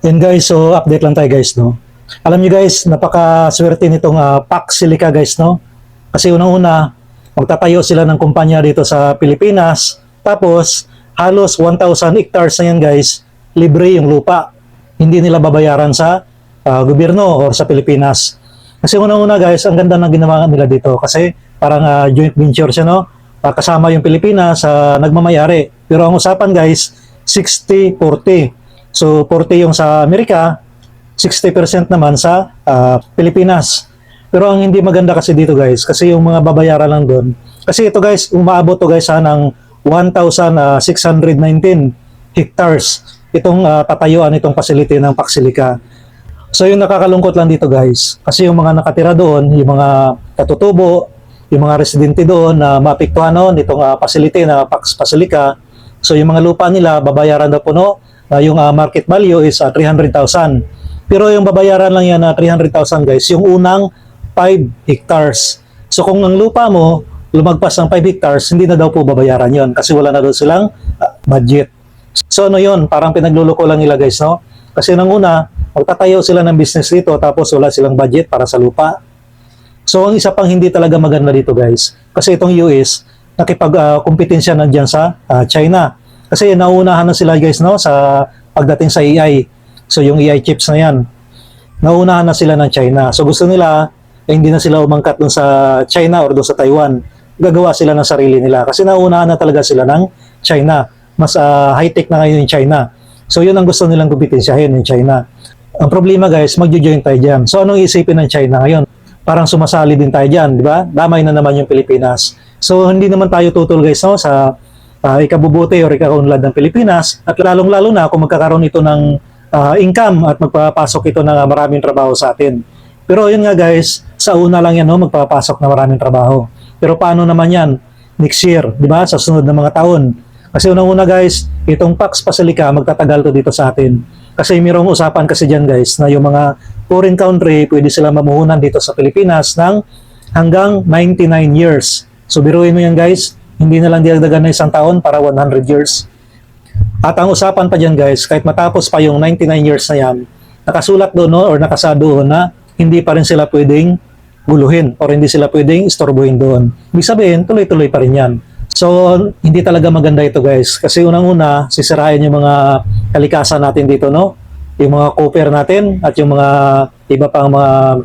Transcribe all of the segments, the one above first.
Yan guys, so update lang tayo guys, no? Alam niyo guys, napakaswerte nitong Pax Silica guys, no? Kasi unang-una, magtatayo sila ng kumpanya dito sa Pilipinas. Tapos, halos 1,000 hectares na yan guys, libre yung lupa. Hindi nila babayaran sa gobyerno or sa Pilipinas. Kasi unang-una guys, ang ganda ng ginawa nila dito. Kasi parang joint venture siya, no? Kasama yung Pilipinas sa nagmamayari. Pero ang usapan guys, 60-40. So 40 yung sa Amerika, 60% naman sa Pilipinas. Pero ang hindi maganda kasi dito guys, kasi yung mga babayaran lang doon. Kasi ito guys, umaabot to guys ng 1,619 hectares. Itong tatayuan itong facility ng Pax Silica. So yung nakakalungkot lang dito guys, kasi yung mga nakatira doon, yung mga katutubo, yung mga residente doon na maapektuhan noon itong facility na Pax Silica. So yung mga lupa nila, babayaran daw po no, yung market value is 300,000. Pero yung babayaran lang yan na 300,000 guys, yung unang 5 hectares. So kung ang lupa mo lumagpas ng 5 hectares, hindi na daw po babayaran yon kasi wala na daw silang budget. So ano yun, parang pinagluloko lang nila guys, no? Kasi nang una, magtatayo sila ng business dito tapos wala silang budget para sa lupa. So ang isa pang hindi talaga maganda dito guys, kasi itong US, nakipag-kompetensya na dyan sa China. Kasi nauunahan na sila guys, no, sa pagdating sa AI. So yung AI chips na yan, nauunahan na sila ng China. So gusto nila, hindi na sila umangkat dun sa China or dun sa Taiwan. Gagawa sila ng sarili nila. Kasi nauunahan na talaga sila ng China. Mas high-tech na ngayon yung China. So yun ang gusto nilang kompetensyahin yung China. Ang problema guys, magjo-join tayo dyan. So anong isipin ng China ngayon? Parang sumasali din tayo dyan, di ba? Damay na naman yung Pilipinas. So hindi naman tayo tutol guys, no, sa ikabubuti o ikaunlad ng Pilipinas, at lalong-lalo na kung magkakaroon ito ng income at magpapasok ito ng maraming trabaho sa atin. Pero yun nga guys, sa una lang yan, no, magpapasok na maraming trabaho. Pero paano naman yan next year, di ba? Sa sunod na mga taon. Kasi unang-una guys, itong Pax Silica magtatagal to dito sa atin. Kasi mayroong usapan kasi dyan guys, na yung mga foreign country, pwede sila mamuhunan dito sa Pilipinas ng hanggang 99 years. So biruin mo yan guys, hindi na lang dinagdagan na isang taon para 100 years. At ang usapan pa dyan guys, kahit matapos pa yung 99 years na yan, nakasulat doon, no, or nakasado doon na hindi pa rin sila pwedeng guluhin or hindi sila pwedeng istorbohin doon. Ibig sabihin, tuloy-tuloy pa rin yan. So, hindi talaga maganda ito guys. Kasi unang-una, sisirain yung mga kalikasan natin dito, no? Yung mga copper natin at yung mga iba pang mga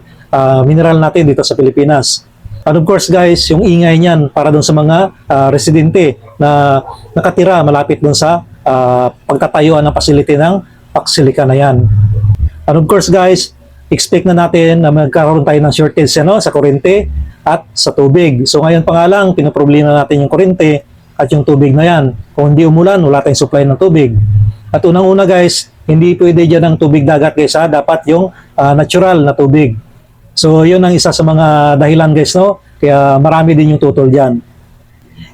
mineral natin dito sa Pilipinas. And of course guys, yung ingay niyan para dun sa mga residente na nakatira malapit dun sa pagtatayuan ng facility ng Pax Silica na yan. And of course guys, expect na natin na magkaroon tayo ng shortage sa kuryente at sa tubig. So ngayon pa nga lang, pinoproblema natin yung kuryente at yung tubig na yan. Kung hindi umulan, wala tayong supply ng tubig. At unang-una guys, hindi pwede dyan ang tubig dagat guys, dapat yung natural na tubig. So, yun ang isa sa mga dahilan guys, no? Kaya marami din yung tutol dyan.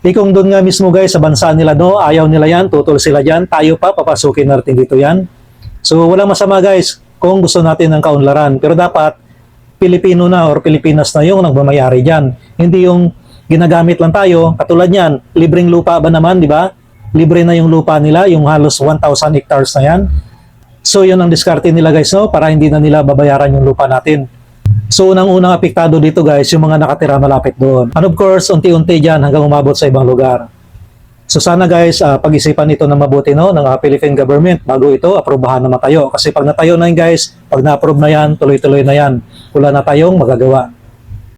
Kung doon nga mismo guys, sa bansa nila, no? Ayaw nila yan, tutol sila dyan. Tayo pa, papasukin natin dito yan. So, walang masama guys kung gusto natin ng kaunlaran. Pero dapat, Pilipino na or Pilipinas na yung nagmamayari dyan. Hindi yung ginagamit lang tayo. Katulad yan, libreng lupa ba naman, di ba? Libre na yung lupa nila, yung halos 1,000 hectares na yan. So, yun ang diskarte nila guys, no? Para hindi na nila babayaran yung lupa natin. So, unang-unang apektado dito guys, yung mga nakatira malapit doon. And of course, unti-unti dyan hanggang umabot sa ibang lugar. So, sana guys, pag-isipan ito ng mabuti, no, ng Philippine government bago ito, aprobahan na matayo. Kasi pag natayo na yun guys, pag na-approve na yan, tuloy-tuloy na yan. Wala na tayong magagawa.